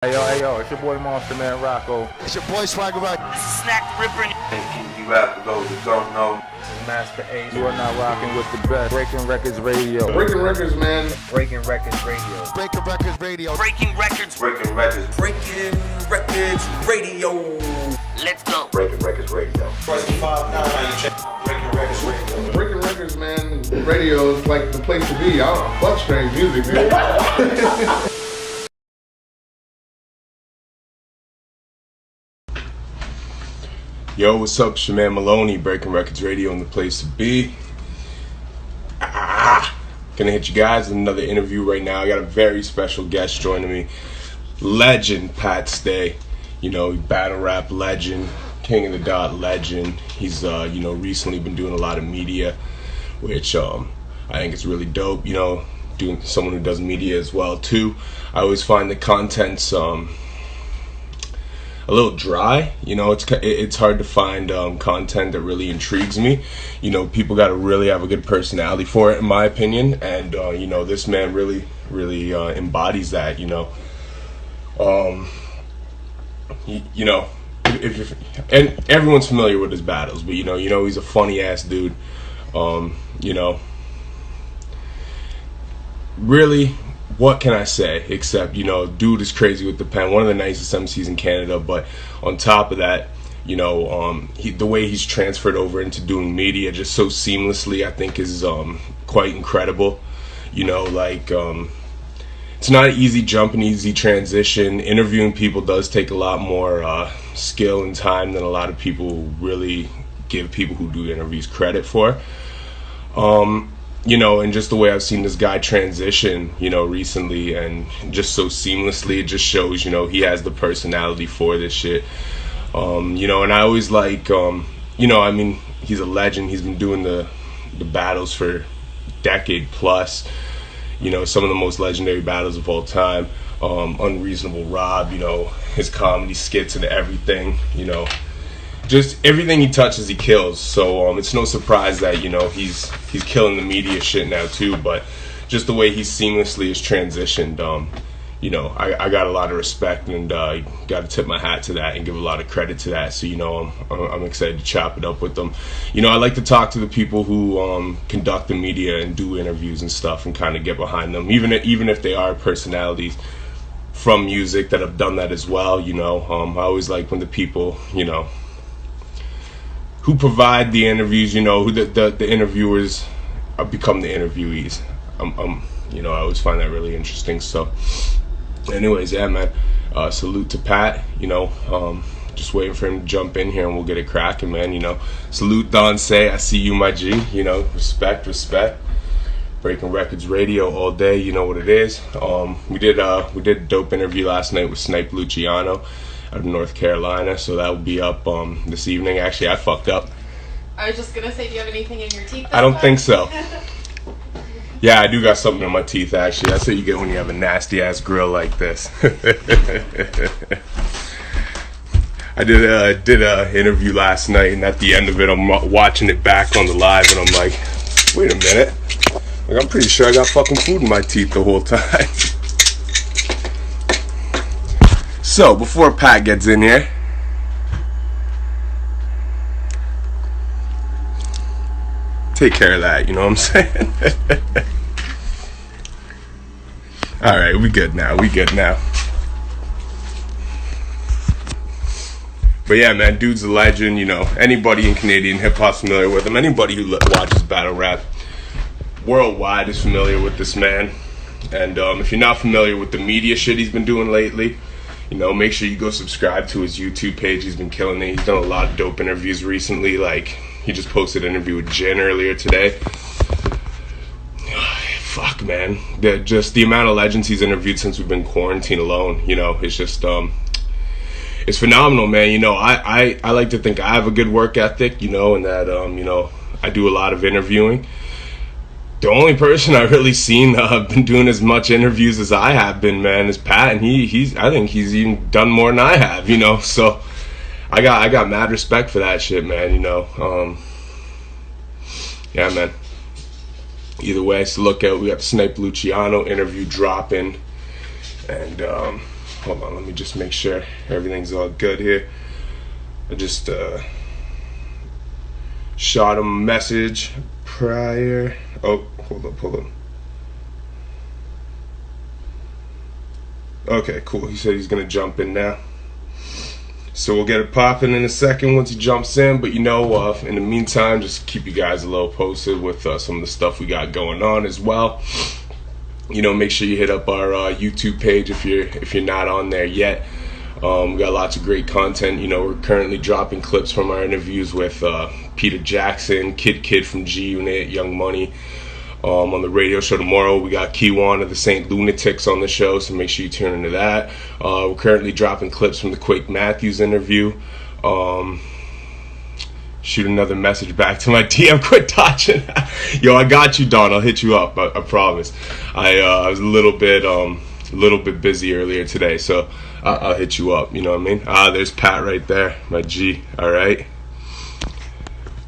Hey yo, it's your boy Monster Man Rocco. It's your boy Swagger Rock. This is Snack the Ripper. You rap for those who don't know. Master Ace. You are now rocking with the best. Breaking Records Radio. Breaking Records, man. Breaking Records Radio. Breaking Records Radio. Breaking Records. Breaking Records. Breaking Records Radio. Let's go. Breaking Records Radio. Breaking Records, man. Radio is like the place to be. I don't know. Fuck strange music, man. Yo, what's up? It's your man Maloney, Breaking Records Radio and the place to be. Gonna hit you guys with another interview right now. I got a very special guest joining me. Legend Pat Stay. You know, battle rap legend, King of the Dot legend. He's recently been doing a lot of media, which I think is really dope. You know, doing someone who does media as well too. I always find the content's a little dry. You know, it's hard to find content that really intrigues me. You know, people got to really have a good personality for it, in my opinion. And this man really embodies that. And everyone's familiar with his battles, but he's a funny ass dude. Really, what can I say except, dude is crazy with the pen, one of the nicest MCs in Canada. But on top of that, the way he's transferred over into doing media just so seamlessly, I think is quite incredible. It's not an easy jump, an easy transition. Interviewing people does take a lot more skill and time than a lot of people really give people who do interviews credit for. And just the way I've seen this guy transition, recently, and just so seamlessly, it just shows, he has the personality for this shit. And I always like, he's a legend. He's been doing the battles for a decade plus. Some of the most legendary battles of all time. Unreasonable Rob, his comedy skits and everything, just everything he touches he kills. So it's no surprise that he's killing the media shit now too. But just the way he seamlessly has transitioned, I got a lot of respect, and got to tip my hat to that and give a lot of credit to that. So I'm excited to chop it up with them. I like to talk to the people who conduct the media and do interviews and stuff, and kind of get behind them, even if they are personalities from music that have done that as well. I always like when the people who provide the interviews, who the interviewers become the interviewees. I always find that really interesting. So anyways, yeah, man, salute to Pat. Just waiting for him to jump in here and we'll get it cracking, man. Salute Don Say, I see you, my G. Respect. Breaking Records Radio all day, you know what it is. We did a dope interview last night with Snipe Luciano out of North Carolina, so that will be up this evening. Actually, I fucked up. I was just gonna say, do you have anything in your teeth? I don't think so. Yeah, I do got something in my teeth, actually. That's what you get when you have a nasty ass grill like this. I did a interview last night, and at the end of it, I'm watching it back on the live, and I'm like, wait a minute. I'm pretty sure I got fucking food in my teeth the whole time. So, before Pat gets in here, take care of that, you know what I'm saying? Alright, we good now. But yeah, man, dude's a legend. Anybody in Canadian hip-hop's familiar with him. Anybody who watches battle rap worldwide is familiar with this man. And if you're not familiar with the media shit he's been doing lately, make sure you go subscribe to his YouTube page. He's been killing it. He's done a lot of dope interviews recently. Like, he just posted an interview with Jen earlier today. Fuck, man. Just the amount of legends he's interviewed since we've been quarantined alone, it's just, it's phenomenal, man. I like to think I have a good work ethic, and that, I do a lot of interviewing. The only person I've really seen been doing as much interviews as I have been, man, is Pat, and I think he's even done more than I have, So I got mad respect for that shit, man. Yeah, man. Either way, so look out. We got the Snipe Luciano interview dropping, and Hold on, let me just make sure everything's all good here. I just shot him a message prior. Oh, hold up. Okay, cool. He said he's gonna jump in now. So we'll get it popping in a second once he jumps in. But in the meantime, just keep you guys a little posted with some of the stuff we got going on as well. Make sure you hit up our YouTube page if you're not on there yet. We got lots of great content. We're currently dropping clips from our interviews with Peter Jackson, Kid from G Unit, Young Money. On the radio show tomorrow, we got Kiwan of the St. Lunatics on the show, so make sure you tune into that. We're currently dropping clips from the Quake Matthews interview. Shoot another message back to my DM. Quit touching. Yo, I got you, Don. I'll hit you up. I promise. I was a little bit busy earlier today, so I'll hit you up. You know what I mean? There's Pat right there, my G. All right.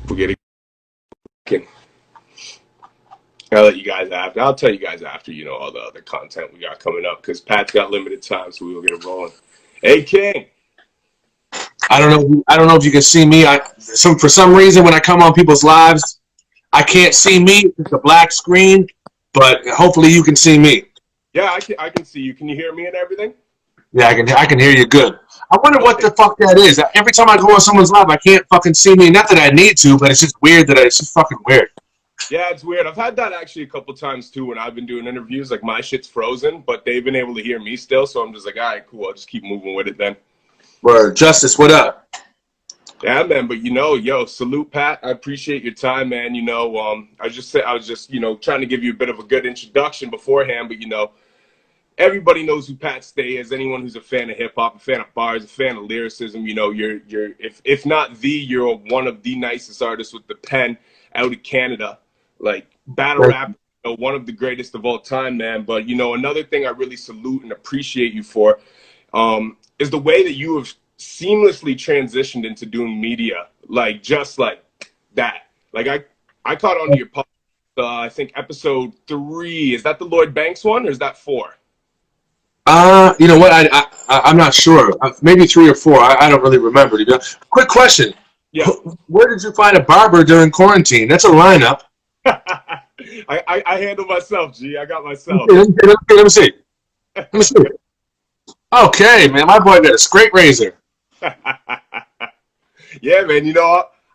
We'll get it. I'll let you guys after. I'll tell you guys after. All the other content we got coming up because Pat's got limited time, so we will get it rolling. Hey, King. I don't know if you can see me. For some reason, when I come on people's lives, I can't see me. It's a black screen, but hopefully you can see me. Yeah, I can see you. Can you hear me and everything? Yeah, I can hear you good. I wonder what the fuck that is. Every time I go on someone's live, I can't fucking see me. Not that I need to, but it's just weird it's just fucking weird. Yeah, it's weird. I've had that actually a couple times too when I've been doing interviews. Like my shit's frozen, but they've been able to hear me still. So I'm just like, all right, cool. I'll just keep moving with it then. Word. Justice, what up? Yeah, man. But salute, Pat. I appreciate your time, man. I was just trying to give you a bit of a good introduction beforehand, but everybody knows who Pat Stay is. Anyone who's a fan of hip hop, a fan of bars, a fan of lyricism, you're if not you're one of the nicest artists with the pen out of Canada. Like battle rap, one of the greatest of all time, man. But another thing I really salute and appreciate you for is the way that you have seamlessly transitioned into doing media, like just like that. Like I caught on to your podcast, I think episode 3. Is that the Lloyd Banks one, or is that 4? You know what? I'm not sure. Maybe 3 or 4. I don't really remember. Quick question. Yeah. Where did you find a barber during quarantine? That's a lineup. I handle myself, G. I got myself. Let me see. Okay, man. My boy got a straight razor. Yeah, man.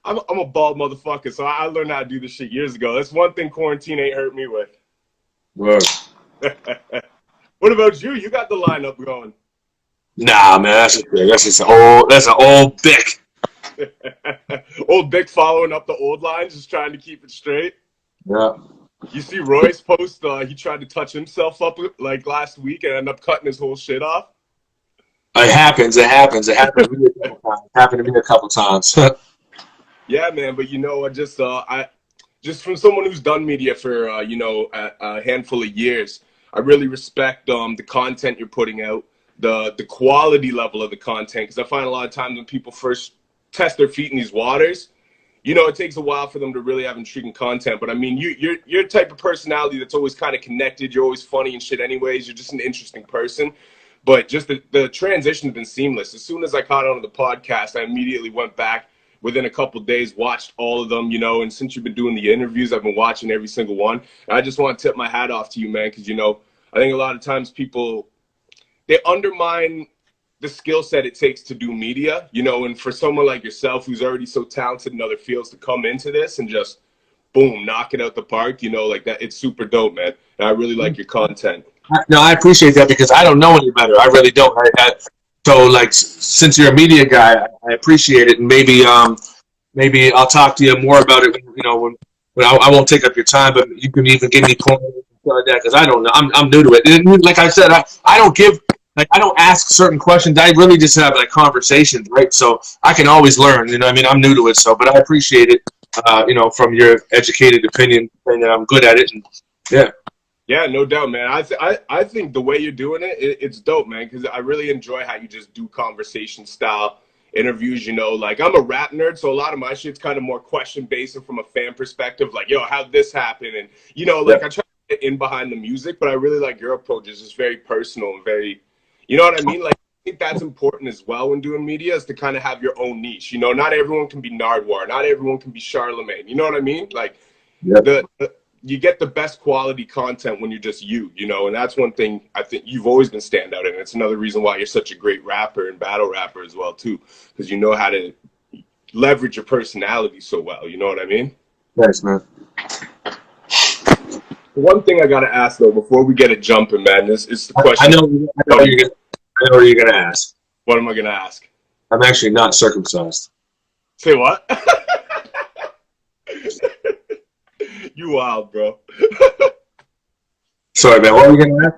I'm a bald motherfucker, so I learned how to do this shit years ago. That's one thing quarantine ain't hurt me with. Word. What about you? You got the lineup going. Nah, man. That's an old Bic. Old Bic following up the old lines, just trying to keep it straight. Yeah. You see Roy's post, he tried to touch himself up like last week and ended up cutting his whole shit off. It happens. It happened to me a couple times. Yeah, man, but I just from someone who's done media for a handful of years, I really respect the content you're putting out, the quality level of the content, because I find a lot of times when people first test their feet in these waters, it takes a while for them to really have intriguing content. But I mean, you're the type of personality that's always kind of connected. You're always funny and shit anyways. You're just an interesting person. But just the transition's been seamless. As soon as I caught on to the podcast, I immediately went back within a couple of days, watched all of them, and since you've been doing the interviews, I've been watching every single one. And I just want to tip my hat off to you, man, because, I think a lot of times people, they undermine the skill set it takes to do media, and for someone like yourself who's already so talented in other fields to come into this and just, boom, knock it out the park, like that, it's super dope, man. And I really like your content. No, I appreciate that because I don't know any better. I really don't. So, since you're a media guy, I appreciate it, and maybe I'll talk to you more about it. When I won't take up your time, but you can even give me pointers like that because I don't know. I'm new to it. And like I said, I don't ask certain questions. I really just have conversations, right? So I can always learn. I'm new to it. So, but I appreciate it. From your educated opinion, and I'm good at it. And yeah. Yeah, no doubt, man. I think the way you're doing it's dope, man, because I really enjoy how you just do conversation style interviews, Like, I'm a rap nerd, so a lot of my shit's kind of more question-based and from a fan perspective, like, yo, how'd this happen? And, I try to get in behind the music, but I really like your approach. It's just very personal and very, You know what I mean? Like, I think that's important as well when doing media, is to kind of have your own niche. You know, not everyone can be Nardwuar, not everyone can be Charlemagne. You know what I mean? Like, you get the best quality content when you're just you know, and that's one thing I think you've always been stand out in. It's another reason why you're such a great rapper and battle rapper as well too, because you know how to leverage your personality so well. You know what I mean? Thanks, man. One thing I gotta ask though before we get it jumping, man, this is the question. I know what you're gonna ask. What am I gonna ask? I'm actually not circumcised. Say what? You wild, bro. Sorry, man. What were you gonna ask?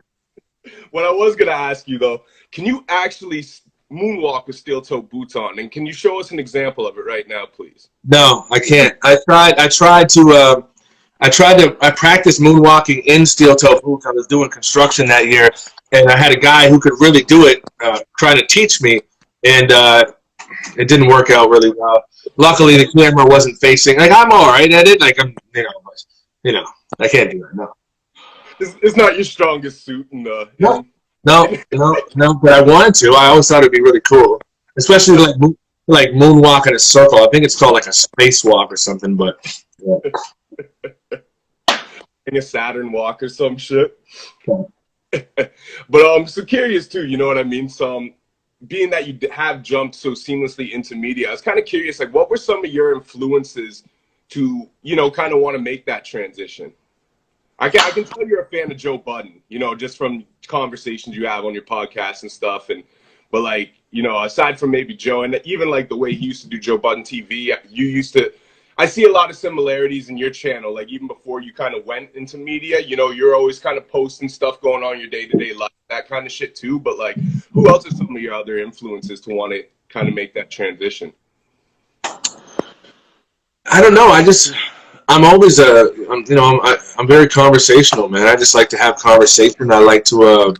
What I was gonna ask you though, can you actually moonwalk with steel-toe boots on? And can you show us an example of it right now, please? No, I can't. I practiced moonwalking in steel-toe boots. I was doing construction that year, and I had a guy who could really do it, trying to teach me, and it didn't work out really well. Luckily, the camera wasn't facing. Like, I'm all right at it. Like, I'm, I can't do it. No. It's not your strongest suit. No, but I wanted to. I always thought it'd be really cool, especially like moonwalk in a circle. I think it's called like a spacewalk or something. But yeah. In a Saturn walk or some shit. But I'm so curious too. You know what I mean? So being that you have jumped so seamlessly into media, I was kind of curious. Like, what were some of your influences to, you know, kind of want to make that transition? I can tell you're a fan of Joe Budden, you know, just from conversations you have on your podcast and stuff. But like, you know, aside from maybe Joe, and even like the way he used to do Joe Budden TV, I see a lot of similarities in your channel. Like, even before you kind of went into media, you know, you're always kind of posting stuff going on in your day-to-day life, that kind of shit too. But like, who else are some of your other influences to want to kind of make that transition? I don't know. I'm always I'm very conversational, man. I just like to have conversation. I like to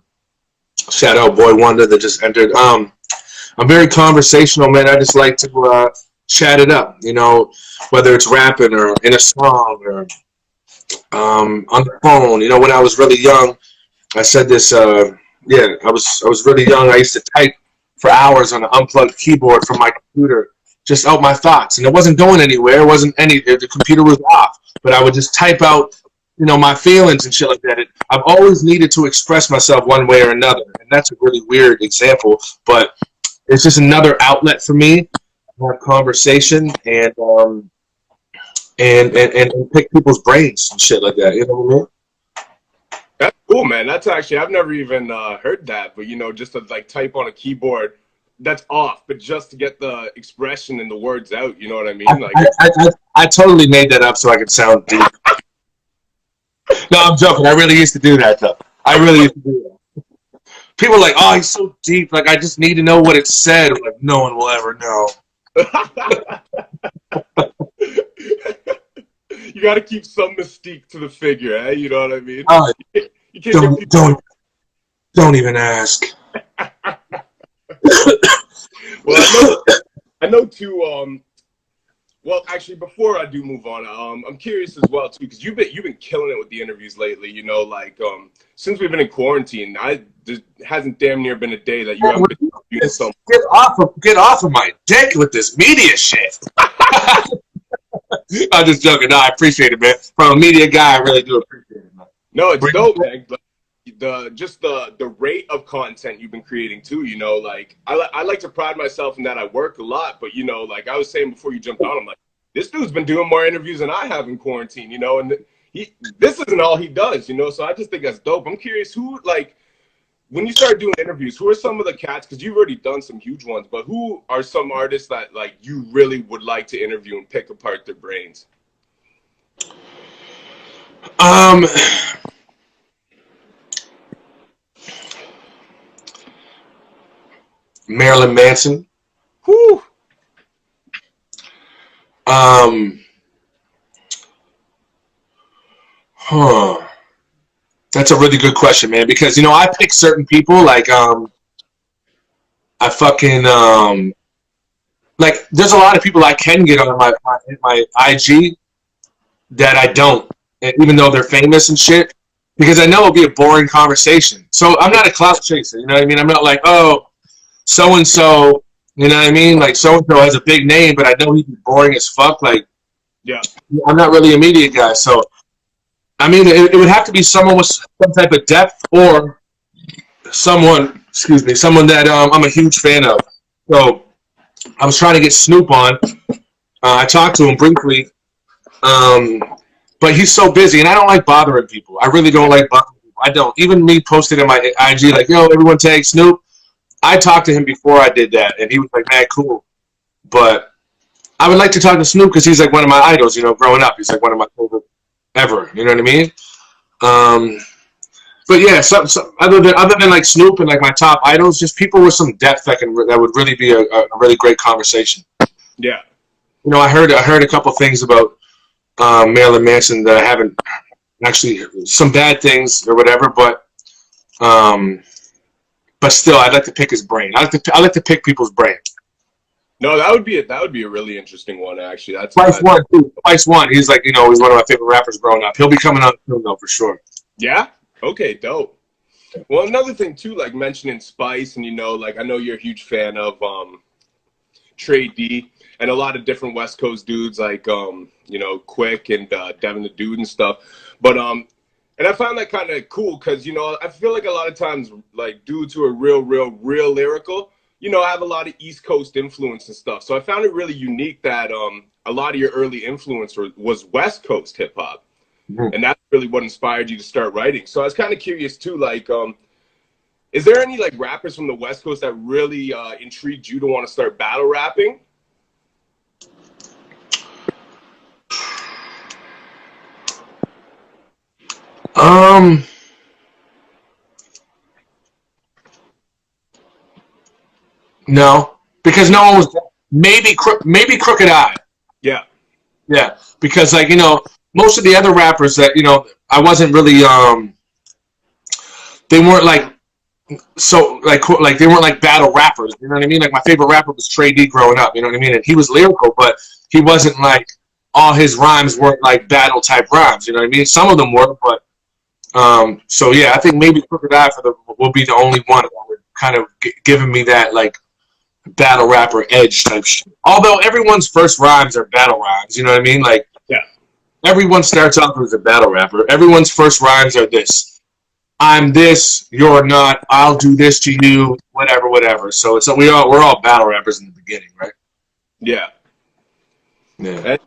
shout out Boy Wonder that just entered. I'm very conversational, man. I just like to chat it up, you know, whether it's rapping or in a song or on the phone. You know, when I was really young, I said this. I was really young. I used to type for hours on an unplugged keyboard from my computer, just out my thoughts, and it wasn't going anywhere. It wasn't the computer was off, but I would just type out, you know, my feelings and shit like that. I've always needed to express myself one way or another, and that's a really weird example, but it's just another outlet for me to have conversation and pick people's brains and shit like that. You know what I mean? That's cool, man. That's actually, I've never even heard that, but you know, just to like type on a keyboard that's off, but just to get the expression and the words out, you know what I mean? Like, I totally made that up so I could sound deep. No, I'm joking. I really used to do that, though. I really used to do that. People are like, oh, he's so deep. Like, I just need to know what it said. I'm like, no one will ever know. You got to keep some mystique to the figure, eh? You know what I mean? You can't don't even ask. Well, I know too. Well, actually, before I do move on, I'm curious as well too, because you've been killing it with the interviews lately. You know, like since we've been in quarantine, there hasn't damn near been a day that you haven't been doing something. Get off of my dick with this media shit. I'm just joking. No, I appreciate it, man. From a media guy, I really do appreciate it, man. No, it's dope, man. The rate of content you've been creating too, you know, like I like to pride myself in that I work a lot, but you know, like I was saying before you jumped on, I'm like, this dude's been doing more interviews than I have in quarantine, you know, and this isn't all he does, you know, so I just think that's dope. I'm curious who, like, when you start doing interviews, who are some of the cats, because you've already done some huge ones, but who are some artists that like you really would like to interview and pick apart their brains? Marilyn Manson. Whew. That's a really good question, man, because, you know, I pick certain people, like, I fucking, like, there's a lot of people I can get on my IG that I don't, and even though they're famous and shit, because I know it'll be a boring conversation. So I'm not a clout chaser, you know what I mean? I'm not like, oh, so-and-so, you know what I mean? Like, so-and-so has a big name, but I know he'd be boring as fuck. Like, Yeah. I'm not really a media guy. So, I mean, it would have to be someone with some type of depth or someone that I'm a huge fan of. So, I was trying to get Snoop on. I talked to him briefly. But he's so busy, and I don't like bothering people. I really don't like bothering people. I don't. Even me posted in my IG, like, yo, everyone tag Snoop. I talked to him before I did that, and he was like, man, cool. But I would like to talk to Snoop because he's like one of my idols, you know, growing up. He's like one of my favorite ever. You know what I mean? But yeah, so other than like Snoop and like my top idols, just people with some depth that would really be a really great conversation. Yeah. You know, I heard a couple things about Marilyn Manson that I haven't actually, some bad things or whatever, but still, I'd like to pick his brain. I like to pick people's brain. No, that would be a really interesting one, actually. That's Spice One, too. Spice One. He's like, you know, he's one of my favorite rappers growing up. He'll be coming on soon, though, for sure. Yeah. Okay. Dope. Well, another thing too, like mentioning Spice, and you know, like I know you're a huge fan of Trey D and a lot of different West Coast dudes, like you know, Quick and Devin the Dude and stuff. But and I found that kind of cool because, you know, I feel like a lot of times like dudes who are real lyrical, you know, have a lot of East Coast influence and stuff. So I found it really unique that a lot of your early influence was West Coast hip hop. Mm-hmm. And that's really what inspired you to start writing. So I was kind of curious too, like, is there any like rappers from the West Coast that really intrigued you to want to start battle rapping? No, because no one was. Maybe Crooked Eye. Yeah. Yeah, because like, you know, most of the other rappers that, you know, I wasn't really they weren't like they weren't like battle rappers. You know what I mean? Like my favorite rapper was Trey D growing up. You know what I mean? And he was lyrical, but he wasn't like all his rhymes weren't like battle type rhymes. You know what I mean? Some of them were, but so yeah, I think maybe Crooked Eye will be the only one that would kind of giving me that like battle rapper edge type shit. Although everyone's first rhymes are battle rhymes, you know what I mean? Like, yeah, everyone starts off as a battle rapper. Everyone's first rhymes are this: I'm this, you're not, I'll do this to you, whatever. So it's we're all battle rappers in the beginning, right? Yeah. Yeah.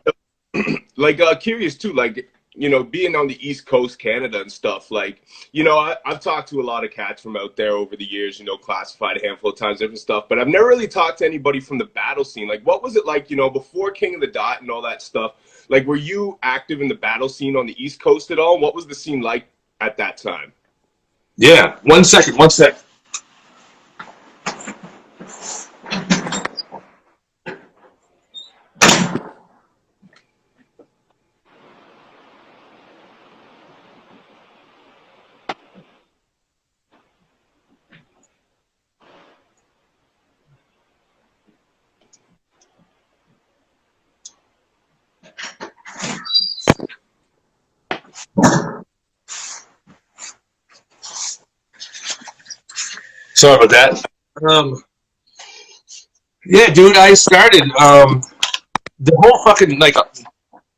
And, like curious too, like, you know, being on the East Coast, Canada and stuff, like, you know, I've talked to a lot of cats from out there over the years, you know, Classified a handful of times, different stuff, but I've never really talked to anybody from the battle scene. Like, what was it like, you know, before King of the Dot and all that stuff? Like, were you active in the battle scene on the East Coast at all? What was the scene like at that time? Yeah. One second. Sorry about that. Yeah, dude, I started the whole fucking like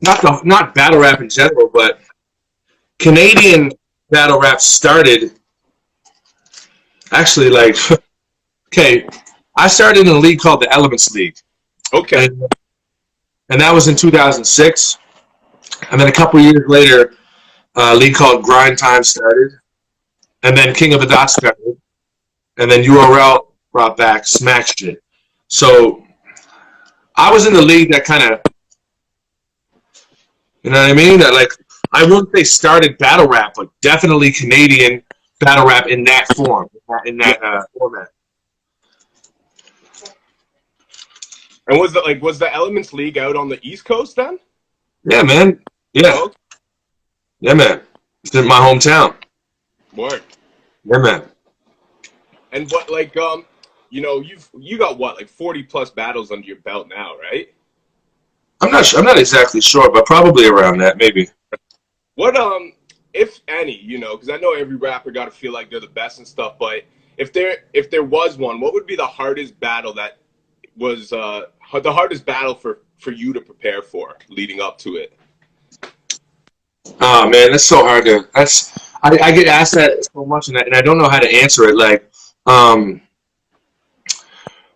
not battle rap in general, but Canadian battle rap started actually like okay. I started in a league called the Elements League. Okay. And that was in 2006. And then a couple years later, a league called Grind Time started. And then King of the Dot started. And then URL brought back Smack Shit. So I was in the league that kind of, you know what I mean? That like, I wouldn't say started battle rap, but definitely Canadian battle rap in that form, in that format. And was the Elements League out on the East Coast then? Yeah, man. Yeah. Oh, okay. Yeah, man. It's in my hometown. Word. Yeah, man. And what, like, you know, you got what, like 40 plus battles under your belt now, right? I'm not exactly sure, but probably around that, maybe. What if any, you know, because I know every rapper got to feel like they're the best and stuff, but if there was one, what would be the hardest battle that was the hardest battle for you to prepare for leading up to it? Oh man, that's so hard to. I get asked that so much, and I don't know how to answer it. Like, you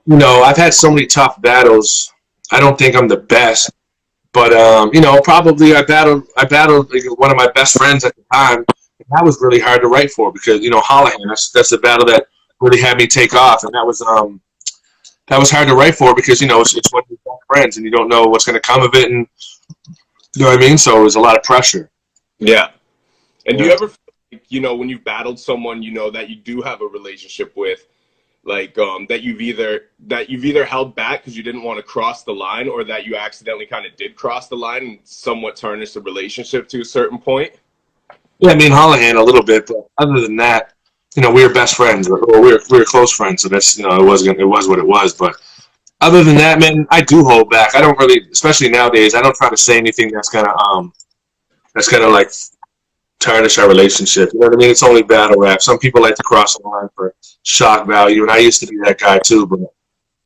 know, I've had so many tough battles. I don't think I'm the best, but you know, probably I battled like, one of my best friends at the time. And that was really hard to write for because, you know, Hallohan. That's the battle that really had me take off, and that was hard to write for because, you know, it's one of your best friends, and you don't know what's going to come of it, and you know what I mean. So it was a lot of pressure. Yeah. And do you ever, you know, when you've battled someone, you know, that you do have a relationship with, like that you've either held back because you didn't want to cross the line, or that you accidentally kind of did cross the line and somewhat tarnished the relationship to a certain point? Yeah, I mean Hallohan a little bit, but other than that, you know, we were best friends, or we were close friends. So that's, you know, it was what it was. But other than that, man, I do hold back. I don't really, especially nowadays, I don't try to say anything that's gonna like tarnish our relationship. You know what I mean? It's only battle rap. Some people like to cross the line for shock value, and I used to be that guy too. But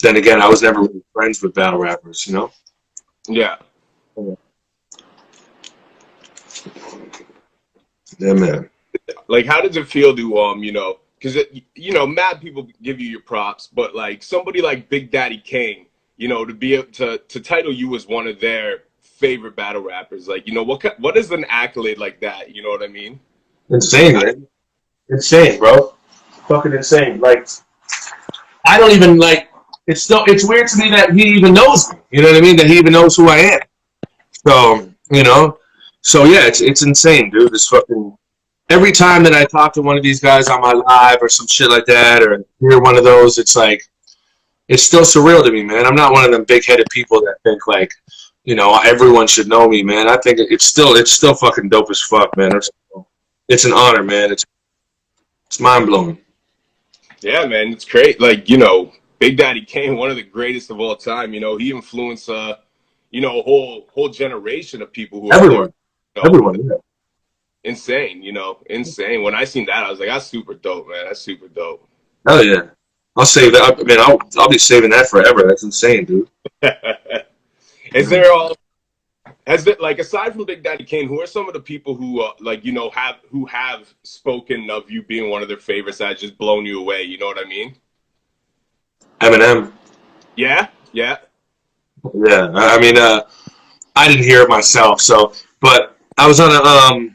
then again, I was never really friends with battle rappers. You know? Yeah. Yeah, man. Like, how does it feel to you know, because you know, mad people give you your props, but like somebody like Big Daddy Kane, you know, to be able to title you as one of their favorite battle rappers, like, you know, what is an accolade like that? You know what I mean? Insane, man. Insane, bro. Fucking insane. Like, I don't even like. It's weird to me that he even knows me. You know what I mean? That he even knows who I am. So, you know. So yeah, it's insane, dude. It's fucking. Every time that I talk to one of these guys on my live or some shit like that, or hear one of those, it's like, it's still surreal to me, man. I'm not one of them big-headed people that think like, you know, everyone should know me, man. I think it's still fucking dope as fuck, man. It's an honor, man. It's mind-blowing. Yeah, man, it's great. Like, you know, Big Daddy Kane, one of the greatest of all time. You know, he influenced, you know, a whole generation of people who Everyone. Are there, you know, Everyone, yeah. Insane, you know, insane. When I seen that, I was like, that's super dope, man. That's super dope. Hell yeah. I'll save that. I mean, I'll be saving that forever. That's insane, dude. Is there has it, like, aside from Big Daddy Kane, who are some of the people who like, you know, have spoken of you being one of their favorites that just blown you away? You know what I mean? Eminem. Yeah. I mean, I didn't hear it myself, but I was on a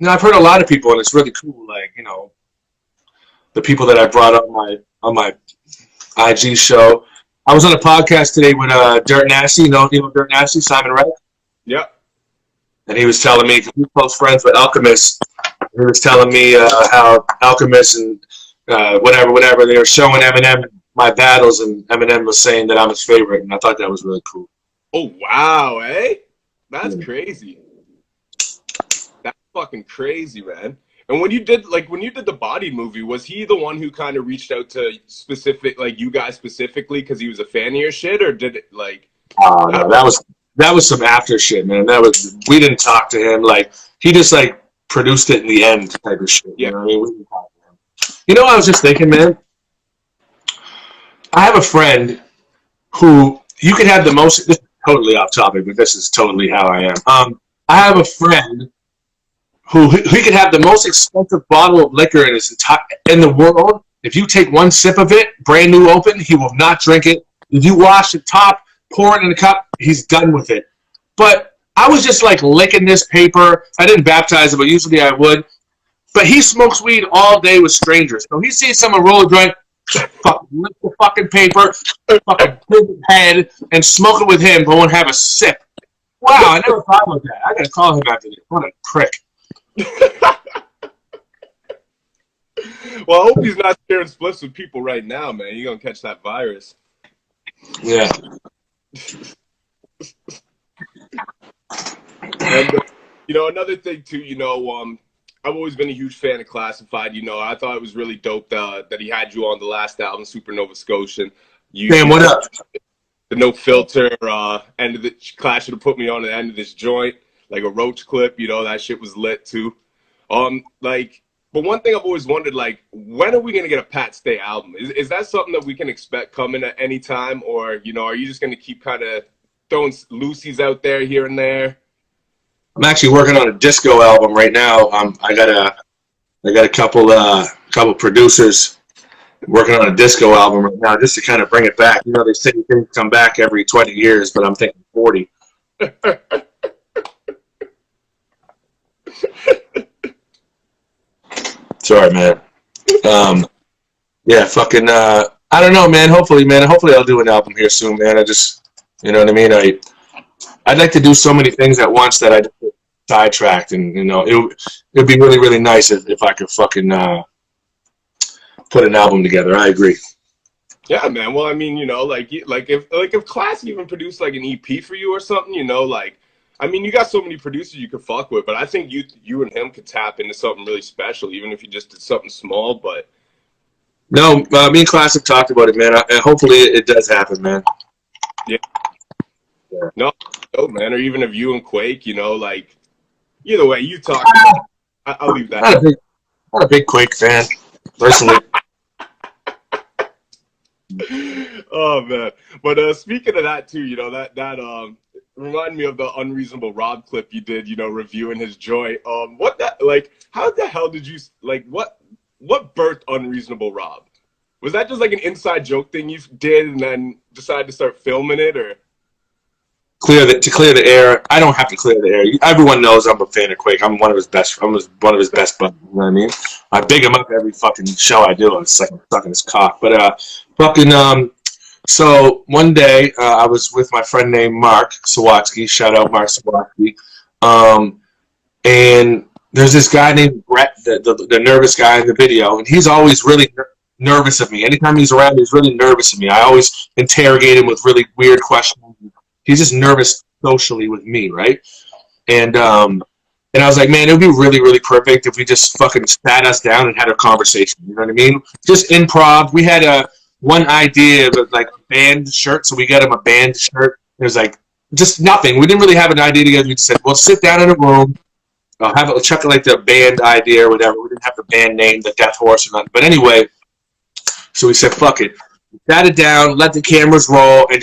you know, I've heard a lot of people, and it's really cool. Like, you know, the people that I brought up on my IG show. I was on a podcast today with Dirt Nasty. You know Dirt Nasty, Simon Wright? Yep. And he was telling me, because he's close friends with Alchemist, he was telling me how Alchemist and whatever, they were showing Eminem my battles, and Eminem was saying that I'm his favorite, and I thought that was really cool. Oh, wow, eh? That's crazy. That's fucking crazy, man. And when you did the Body movie, was he the one who kind of reached out to you guys specifically because he was a fan of your shit, or did it like? Oh no, that was some after shit, man. We didn't talk to him. Like, he just like produced it in the end type of shit. Yeah. You know what I mean? We didn't talk to him. You know, I was just thinking, man. I have a friend who you could have the most. This is totally off topic, but this is totally how I am. I have a friend who he could have the most expensive bottle of liquor in the world. If you take one sip of it, brand new open, he will not drink it. If you wash the top, pour it in a cup, he's done with it. But I was just like licking this paper. I didn't baptize it, but usually I would. But he smokes weed all day with strangers. So he sees someone roll a joint, fucking lick the fucking paper, fucking put his head, and smoke it with him, but won't have a sip. Wow, I never thought about that. I gotta call him after this. What a prick. Well, I hope he's not sharing spliffs with people right now, man. You're gonna catch that virus. Yeah. And you know, another thing too, you know, I've always been a huge fan of Classified. You know, I thought it was really dope that he had you on the last album, Supernova Scotian. Man, what up? The No Filter end of the Clash should have put me on the end of this joint. like a Roach clip, you know, that shit was lit too. Like, but one thing I've always wondered, like, when are we gonna get a Pat Stay album? Is that something that we can expect coming at any time, or you know, are you just gonna keep kind of throwing loosies out there here and there? I'm actually working on a disco album right now. I got a couple producers working on a disco album right now, just to kind of bring it back. You know, they say things come back every 20 years, but I'm thinking 40. Sorry, man. Yeah, fucking. I don't know, man. Hopefully, I'll do an album here soon, man. I just, you know what I mean. I'd like to do so many things at once that I just get sidetracked, and you know, it'd be really, really nice if I could fucking put an album together. I agree. Yeah, man. Well, I mean, you know, like if Classic even produced like an EP for you or something, you know, like, I mean, you got so many producers you could fuck with, but I think you and him could tap into something really special, even if you just did something small. But no, me and Classic talked about it, man. Hopefully, it does happen, man. Yeah. No, man. Or even if you and Quake, you know, like, either way, you talk. I'll leave that. Not a big Quake fan, personally. Oh man, but speaking of that too, you know, that reminded me of the Unreasonable Rob clip you did, you know, reviewing his Joy. How the hell did you, like, what birthed Unreasonable Rob? Was that just like an inside joke thing you did and then decided to start filming it, or? To clear the air. I don't have to clear the air. Everyone knows I'm a fan of Quake. I'm one of his best buddies. You know what I mean? I big him up every fucking show I do. It's like I'm sucking his cock. But so one day I was with my friend named Mark Sawatsky. Shout out Mark Sawatsky. And there's this guy named Brett, the nervous guy in the video, and he's always really nervous of me. Anytime he's around, he's really nervous of me. I always interrogate him with really weird questions. He's just nervous socially with me, right? And I was like, man, it would be really, really perfect if we just fucking sat us down and had a conversation. You know what I mean? Just improv. We had one idea of like a band shirt, so we got him a band shirt. It was like just nothing. We didn't really have an idea together. We just said, well, sit down in a room. I'll check like the band idea or whatever. We didn't have the band name, the Death Horse or nothing. But anyway, so we said, fuck it. Sat it down, let the cameras roll, and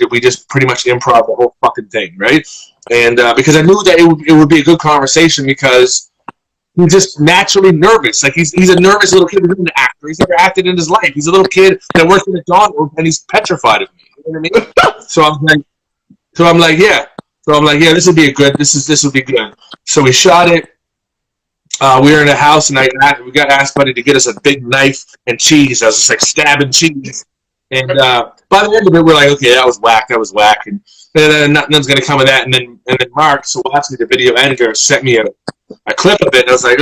we just pretty much improv the whole fucking thing, right? And because I knew that it would be a good conversation because he's just naturally nervous. Like he's a nervous little kid. He's an actor. He's never acted in his life. He's a little kid that works in a dog and he's petrified of me. You know what I mean? So I'm like, yeah, this would be good. So we shot it. We were in a house, and we got asked buddy to get us a big knife and cheese. I was just like stabbing cheese. And by the end of it, we're like, okay, that was whack. And then nothing's gonna come of that. And then Mark, so watching the video editor, sent me a clip of it, and I was like,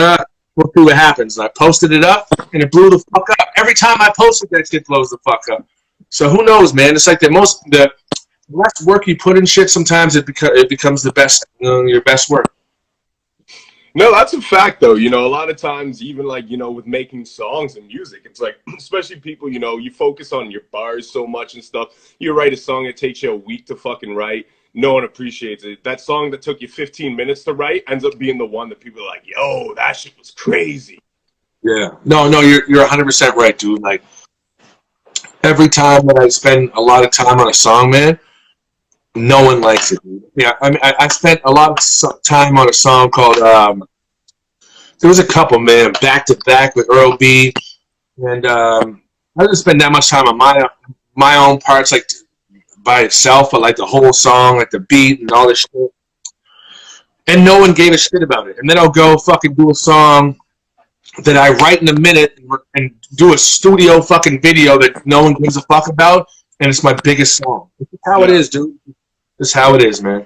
we'll see what happens. And I posted it up, and it blew the fuck up. Every time I posted that shit blows the fuck up. So who knows, man? It's like the less work you put in shit, sometimes it becomes the best, your best work. No, that's a fact, though. You know, a lot of times, even like, you know, with making songs and music, it's like, especially people, you know, you focus on your bars so much and stuff. You write a song, it takes you a week to fucking write. No one appreciates it. That song that took you 15 minutes to write ends up being the one that people are like, yo, that shit was crazy. Yeah. No, you're 100% right, dude. Like, every time that I spend a lot of time on a song, man, no one likes it, dude. Yeah, I mean, I spent a lot of time on a song called, there was a couple, man, back to back with Earl B. And I didn't spend that much time on my own parts, like by itself, but like the whole song, like the beat and all this shit. And no one gave a shit about it. And then I'll go fucking do a song that I write in a minute and do a studio fucking video that no one gives a fuck about, and it's my biggest song. This is how it is, dude. This is how it is, man.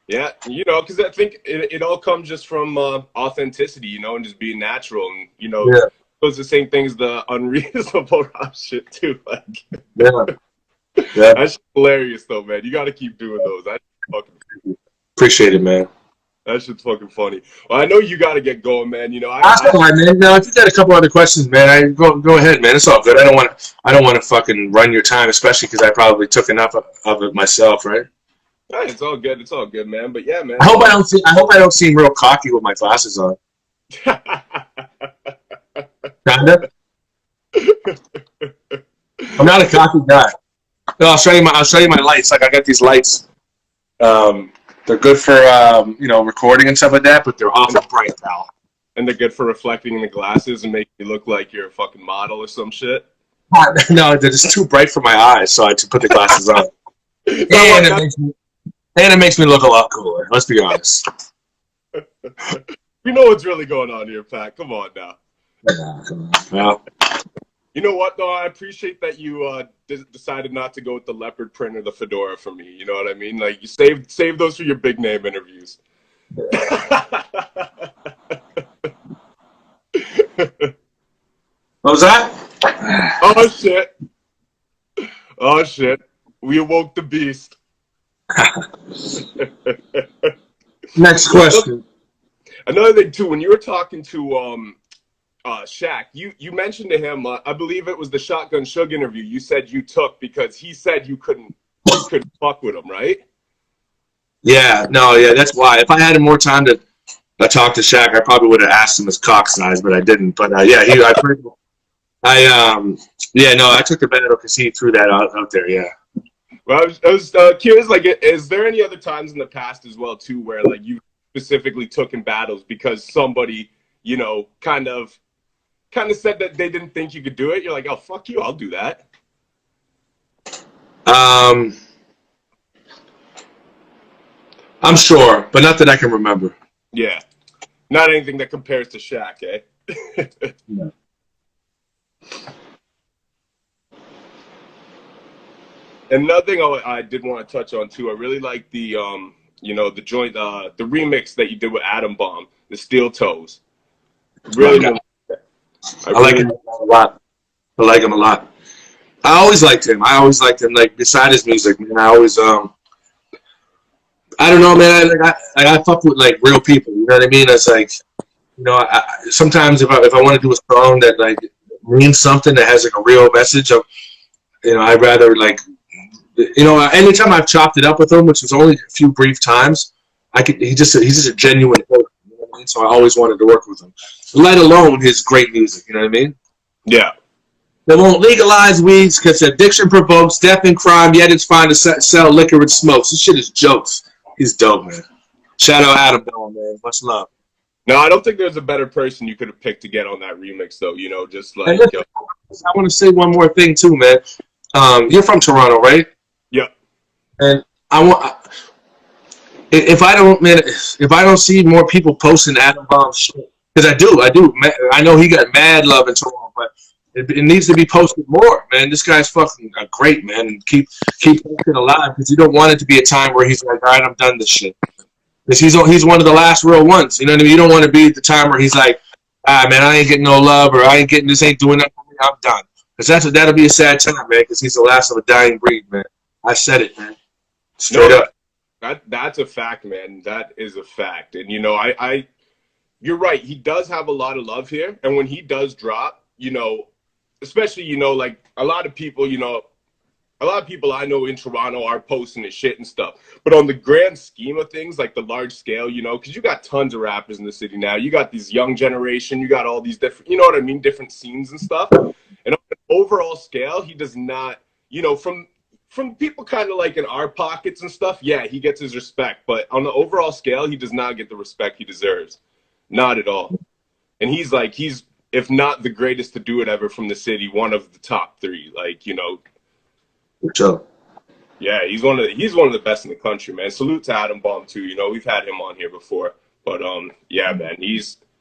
Yeah, you know, because I think it all comes just from authenticity, you know, and just being natural. And, you know, it's the same thing as the Unreasonable Rob shit, too. Like, yeah. That's hilarious, though, man. You got to keep doing those. That's fucking appreciate it, man. That shit's fucking funny. Well, I know you got to get going, man. You know, that's all right, man. Now, if you got a couple other questions, man, go ahead, man. It's all good. I don't want to fucking run your time, especially because I probably took enough of it myself, right? Yeah, it's all good. It's all good, man. But yeah, man. I hope I don't seem real cocky with my glasses on. Kinda. I'm not a cocky guy. No, I'll show you my lights. Like I got these lights. They're good for recording and stuff like that, but they're awful bright, pal. And they're good for reflecting in the glasses and making you look like you're a fucking model or some shit. No, they're just too bright for my eyes, so I had to put the glasses on. And it makes me look a lot cooler. Let's be honest. You know what's really going on here, Pat. Come on now. Yeah, come on. Well, you know what, though? I appreciate that you decided not to go with the leopard print or the fedora for me. You know what I mean? Like, you save those for your big name interviews. what was that? Oh, shit. Oh, shit. We awoke the beast. Next question. Another thing, too, when you were talking to Shaq, you mentioned to him, I believe it was the Shotgun Suge interview, you said you took because he said you couldn't fuck with him, right? Yeah, that's why. If I had more time to talk to Shaq, I probably would have asked him his cock size, but I didn't. But I took the battle because he threw that out there, yeah. Well, I was curious, like, is there any other times in the past as well, too, where, like, you specifically took in battles because somebody, you know, kind of said that they didn't think you could do it? You're like, oh, fuck you, I'll do that. I'm sure, but not that I can remember. Yeah. Not anything that compares to Shaq, eh? No. Another thing I did want to touch on too, I really like the the joint, the remix that you did with Atom Bomb, the Steel Toes. Really, I like him a lot. I like him a lot. I always liked him. Like beside his music, man. I always I don't know, man. I fuck with like real people. You know what I mean? It's like, you know, sometimes if I want to do a song that like means something that has like a real message, I'd rather like. Anytime I've chopped it up with him, which was only a few brief times, he's just a genuine person, you know what I mean? So I always wanted to work with him. Let alone his great music, you know what I mean? Yeah. They won't legalize weeds because addiction provokes death and crime, yet it's fine to sell liquor and smokes. This shit is jokes. He's dope, man. Shout out Adam Bell, man. Much love. No, I don't think there's a better person you could have picked to get on that remix, though. You know, just like. I want to say one more thing too, man. You're from Toronto, right? Yeah. And if I don't see more people posting Atom Bomb shit, because I do. I know he got mad love in Toronto, but it needs to be posted more, man. This guy's fucking great, man, and keep it alive because you don't want it to be a time where he's like, all right, I'm done this shit. Because he's one of the last real ones, you know what I mean? You don't want to be at the time where he's like, man, I ain't getting no love, or this ain't doing that for me, I'm done. Because that'll be a sad time, man, because he's the last of a dying breed, man. I said it, man. Straight up. That's a fact, man. That is a fact. And, you know, you're right. He does have a lot of love here. And when he does drop, you know, especially, you know, like a lot of people I know in Toronto are posting his shit and stuff. But on the grand scheme of things, like the large scale, you know, because you got tons of rappers in the city now. You got these young generation. You got all these different, you know what I mean, different scenes and stuff. And on an overall scale, he does not, you know, from people kind of like in our pockets and stuff, yeah, he gets his respect. But on the overall scale, he does not get the respect he deserves. Not at all. And he's, if not the greatest to do it ever from the city, one of the top three. Like, you know. Good job. Yeah, he's one of the best in the country, man. Salute to Atom Bomb, too. You know, we've had him on here before. But, yeah, man,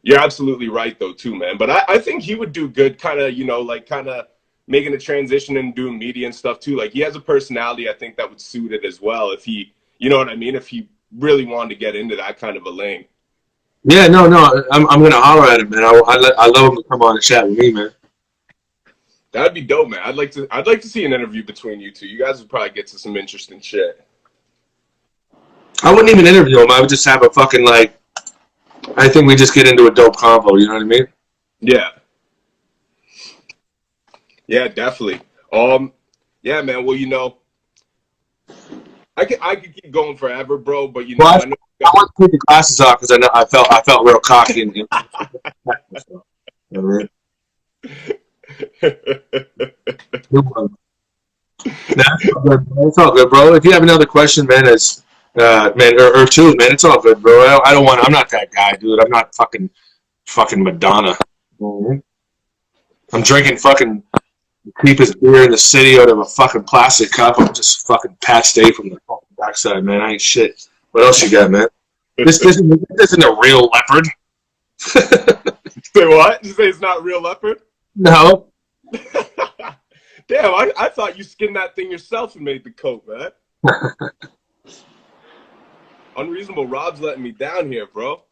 you're absolutely right, though, too, man. But I think he would do good kind of, you know, like kind of making a transition and doing media and stuff too. Like he has a personality, I think that would suit it as well. If he, you know what I mean? If he really wanted to get into that kind of a lane. Yeah, no, I'm gonna holler at him, man. I love him to come on and chat with me, man. That'd be dope, man. I'd like to see an interview between you two. You guys would probably get to some interesting shit. I wouldn't even interview him. I would just have a fucking I think we just get into a dope combo. You know what I mean? Yeah. Yeah, definitely. Yeah, man. Well, you know, I could keep going forever, bro. But Well, I know I want to take the glasses off because I felt real cocky and. It's all good, bro. If you have another question, man, or two, man, it's all good, bro. I don't want. I'm not that guy, dude. I'm not fucking Madonna. I'm drinking fucking cheapest beer in the city out of a fucking plastic cup. I'm just fucking Pat Stay from the fucking backside, man. I ain't shit. What else you got, man? This isn't a real leopard. Say what? You say it's not real leopard? No. Damn, I thought you skinned that thing yourself and made the coat, man. Unreasonable Rob's letting me down here, bro.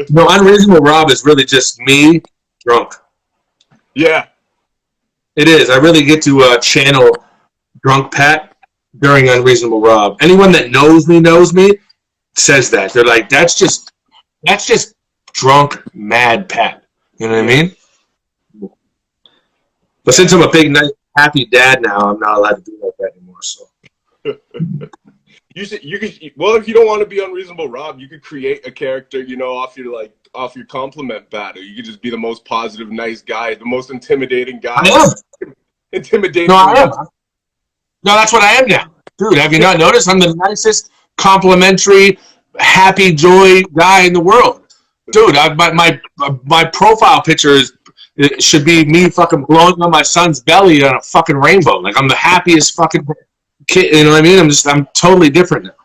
No, Unreasonable Rob is really just me drunk. Yeah. It is. I really get to channel drunk Pat during Unreasonable Rob. Anyone that knows me says that. They're like, that's just drunk, mad Pat. You know what I mean? But since I'm a big, nice, happy dad now, I'm not allowed to do like that anymore. So. You could. Well, if you don't want to be Unreasonable Rob, you could create a character, off your compliment battle. You could just be the most positive, nice guy, the most intimidating guy. I am. Intimidating. No, I am. No, that's what I am now, dude. Have you not noticed? I'm the nicest, complimentary, happy, joy guy in the world, dude. My profile picture it should be me fucking blowing on my son's belly on a fucking rainbow. Like I'm the happiest fucking kid. You know what I mean? I'm totally different now.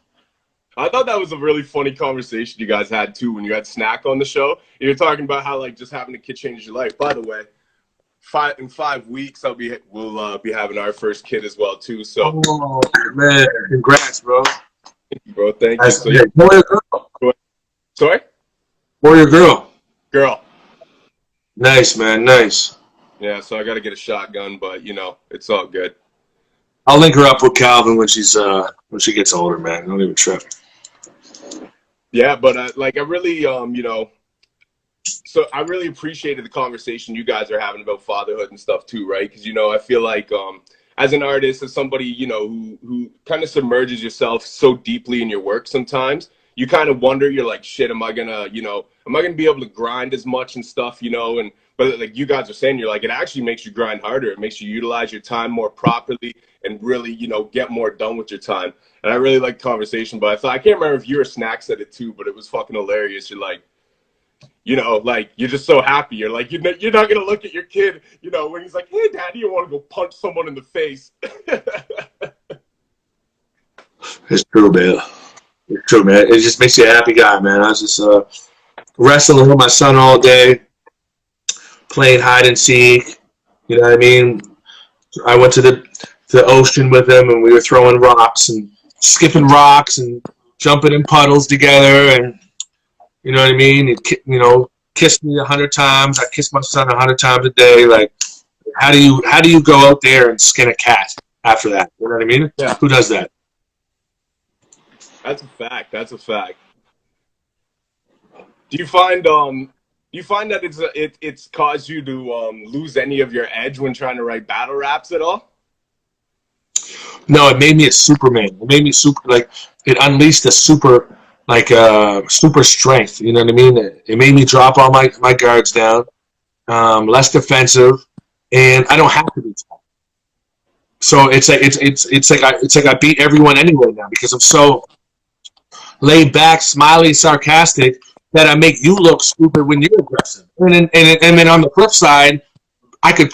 I thought that was a really funny conversation you guys had too when you had Snack on the show. You're talking about how just having a kid changed your life. By the way, in 5 weeks we'll be having our first kid as well too. So, oh man, congrats, bro. Bro, thank you. So, boy or girl? Sorry? Boy or girl? Girl. Nice, man. Nice. Yeah, so I got to get a shotgun, but it's all good. I'll link her up with Calvin when she gets older, man. Don't even trip. Yeah, but I really, so I really appreciated the conversation you guys are having about fatherhood and stuff too, right? Because I feel like as an artist, as somebody who kind of submerges yourself so deeply in your work, sometimes you kind of wonder, you're like, shit, am I gonna be able to grind as much and stuff, but like you guys are saying, you're like, it actually makes you grind harder. It makes you utilize your time more properly and really, get more done with your time. And I really liked the conversation, but I can't remember if you or Snack said it too, but it was fucking hilarious. You're like, you're just so happy. You're like, you're not going to look at your kid, when he's like, hey, Daddy, you want to go punch someone in the face. It's true, man. It's true, man. It just makes you a happy guy, man. I was just wrestling with my son all day, playing hide and seek. You know what I mean? I went to the ocean with him, and we were throwing rocks and skipping rocks and jumping in puddles together, and you know what I mean? He kissed me 100 times. I kissed my son 100 times a day. Like, how do you go out there and skin a cat after that? You know what I mean? Yeah. Who does that? That's a fact. That's a fact. Do you find that it's caused you to lose any of your edge when trying to write battle raps at all? No, it made me a Superman. It made me it unleashed a super strength. You know what I mean? It made me drop all my guards down, less defensive, and I don't have to be tough. So it's like I beat everyone anyway now because I'm so laid back, smiley, sarcastic that I make you look stupid when you're aggressive. And then on the flip side, I could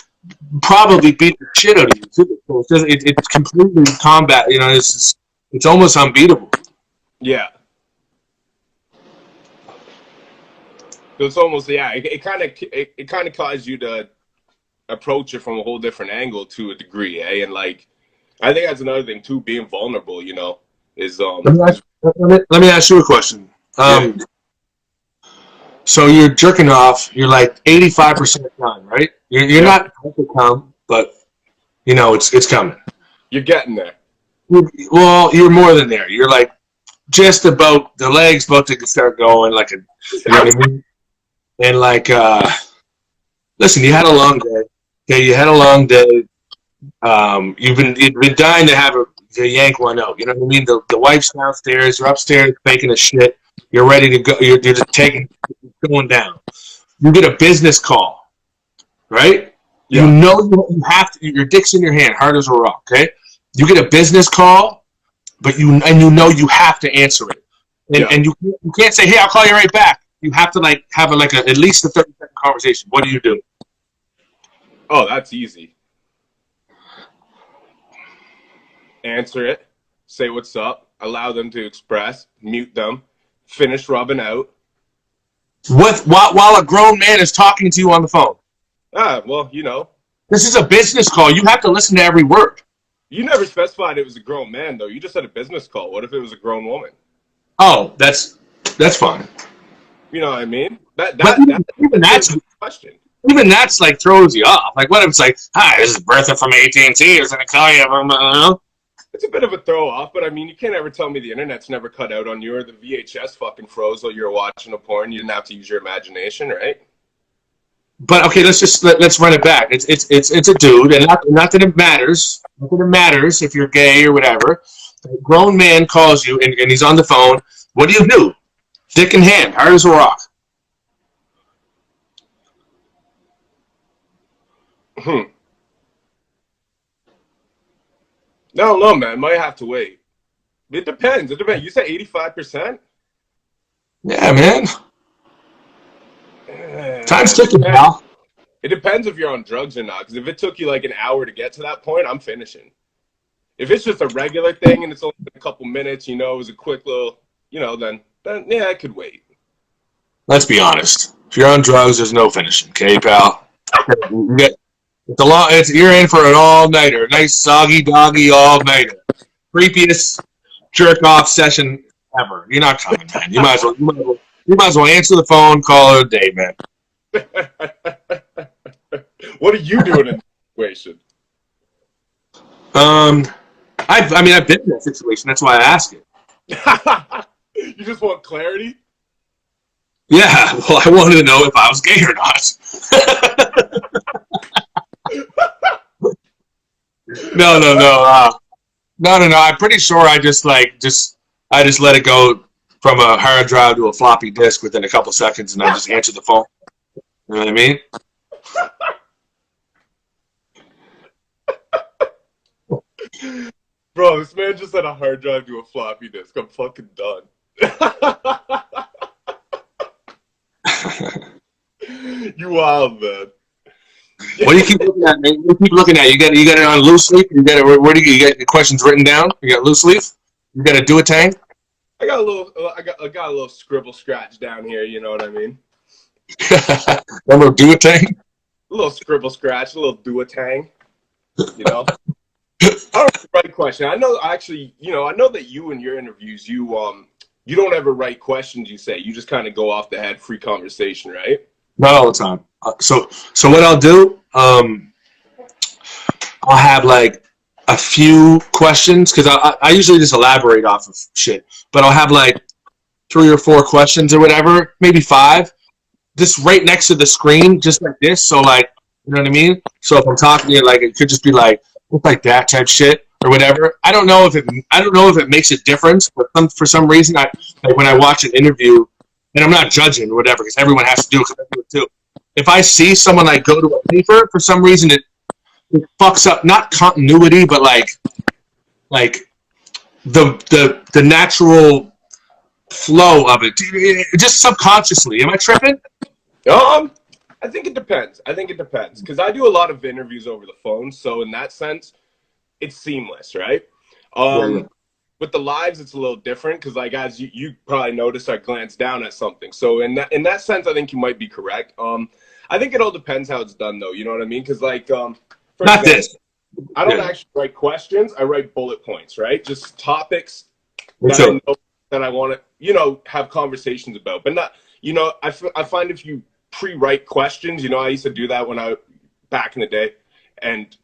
probably beat the shit out of you too. So it's completely combat. It's almost unbeatable. Yeah. So it's almost It kind of caused you to approach it from a whole different angle to a degree, eh? And I think that's another thing too. Being vulnerable, is Let me ask you a question. Yeah. So you're jerking off. You're like 85% done, right? You're not going to come, but it's coming. You're getting there. Well, you're more than there. You're like just about the legs about to start going, you know what I mean? And listen, you had a long day. Okay, you had a long day. You've been dying to have to yank one out. You know what I mean? The wife's downstairs, you're upstairs making a shit. You're ready to go. You're just going down. You get a business call, right? Yeah. You know you have to. Your dick's in your hand, hard as a rock. Okay. You get a business call, but you know you have to answer it, and you can't say, "Hey, I'll call you right back." You have to have at least a 30-second conversation. What do you do? Oh, that's easy. Answer it, say what's up, allow them to express, mute them, finish rubbing out. While a grown man is talking to you on the phone. Well, you know. This is a business call. You have to listen to every word. You never specified it was a grown man, though. You just said a business call. What if it was a grown woman? Oh, that's fine. You know what I mean? Even that's a question. Even that's throws you off. Like, what if it's like, "Hi, this is Bertha from AT&T. I was going to call you." It's a bit of a throw off, but I mean, you can't ever tell me the internet's never cut out on you or the VHS fucking froze while you were watching a porn. You didn't have to use your imagination, right? But okay, let's run it back. It's a dude, and not that it matters. Not that it matters if you're gay or whatever. A grown man calls you, and he's on the phone. What do you do? Dick in hand, hard as a rock. No, man. Might have to wait. It depends. You said 85%? Yeah, man. Time's ticking, pal. It depends if you're on drugs or not. Because if it took you an hour to get to that point, I'm finishing. If it's just a regular thing and it's only a couple minutes, it was a quick little, then yeah, I could wait. Let's be honest. If you're on drugs, there's no finishing, okay, pal? You're in for an all-nighter. Nice soggy doggy all-nighter. Creepiest jerk-off session ever. You're not coming, man. You might as well answer the phone, call it a day, man. What are you doing in this situation? I've been in that situation. That's why I ask it. You just want clarity? Yeah. Well, I wanted to know if I was gay or not. No. I'm pretty sure I just let it go from a hard drive to a floppy disk within a couple seconds, and I just answered the phone. You know what I mean? Bro, this man just had a hard drive to a floppy disk. I'm fucking done. You wild, man. What do you keep looking at, man? What do you keep looking at? You got it on loose leaf? Where do you get your questions written down? You got loose leaf? You got a do-a-tang? I got a little scribble scratch down here, you know what I mean? Remember do-a-tang? A little scribble scratch, a little do-a-tang. You know? I don't know the right question. I know that you in your interviews, you don't ever write questions you say. You just kind of go off the head, free conversation, right? Not all the time. So what I'll do, I'll have a few questions, because I usually just elaborate off of shit, but I'll have 3 or 4 questions or whatever, maybe 5, just right next to the screen, just like this. So you know what I mean? So if I'm talking to you, it could just be look like that type shit or whatever. I don't know if it makes a difference, but for some reason, when I watch an interview, and I'm not judging or whatever, because everyone has to do it, because I do it too. If I see someone go to a paper, for some reason it fucks up, not continuity, but the natural flow of it, just subconsciously. Am I tripping? I think it depends. Because I do a lot of interviews over the phone, so in that sense, it's seamless, right? With the lives, it's a little different, because as you probably noticed, I glanced down at something. So in that sense, I think you might be correct. I think it all depends how it's done, though. You know what I mean? Because for not example, this. I don't actually write questions. I write bullet points, right? Just topics I know that I want to, have conversations about. But not, I find if you pre-write questions, I used to do that back in the day, and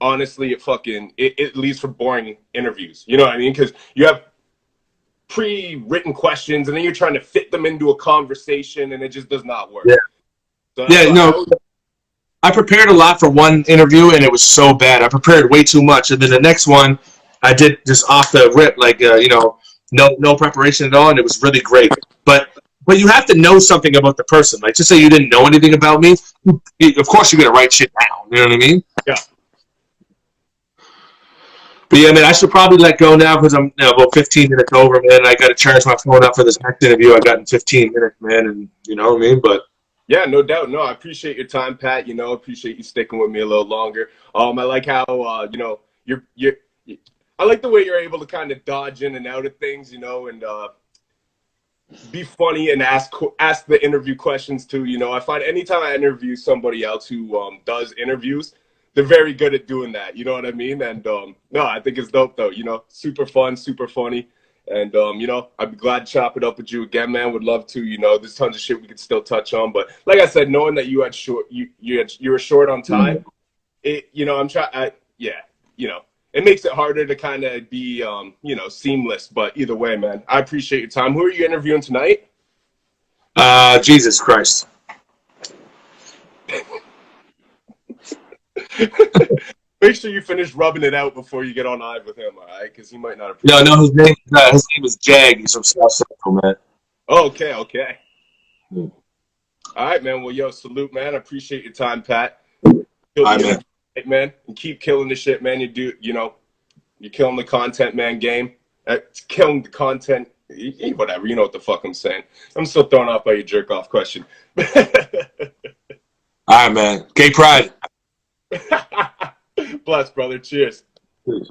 honestly, it leads for boring interviews. You know what I mean? Because you have pre-written questions, and then you're trying to fit them into a conversation, and it just does not work. Yeah. So Yeah. No. I prepared a lot for one interview, and it was so bad. I prepared way too much, and then the next one, I did just off the rip, like no preparation at all, and it was really great. But you have to know something about the person. Like, just say you didn't know anything about me, of course you're gonna write shit down. You know what I mean? Yeah. But yeah, man, I should probably let go now because I'm about 15 minutes over, man. I got to charge my phone up for this next interview I got in 15 minutes, man, and you know what I mean? But yeah, no doubt. No, I appreciate your time, Pat. Appreciate you sticking with me a little longer. I like how you're I like the way you're able to kind of dodge in and out of things, and be funny and ask the interview questions too. I find anytime I interview somebody else who does interviews, they're very good at doing that. You know what I mean? And no, I think it's dope though. Super fun, super funny. And I'd be glad to chop it up with you again, man. Would love to. There's tons of shit we could still touch on, but like I said, knowing that you were short on time, I'm trying. It makes it harder to kind of be seamless. But either way, man, I appreciate your time. Who are you interviewing tonight? Jesus Christ. Make sure you finish rubbing it out before you get on live with him, all right? Because he might not appreciate it. No, his name is Jag. He's from South Central, man. Okay. All right, man. Well, salute, man. I appreciate your time, Pat. All right, man. And keep killing the shit, man. You're killing the content, man, game. Killing the content, whatever. You know what the fuck I'm saying. I'm still thrown off by your jerk-off question. All right, man. Gay pride. Bless, brother. Cheers. Cheers.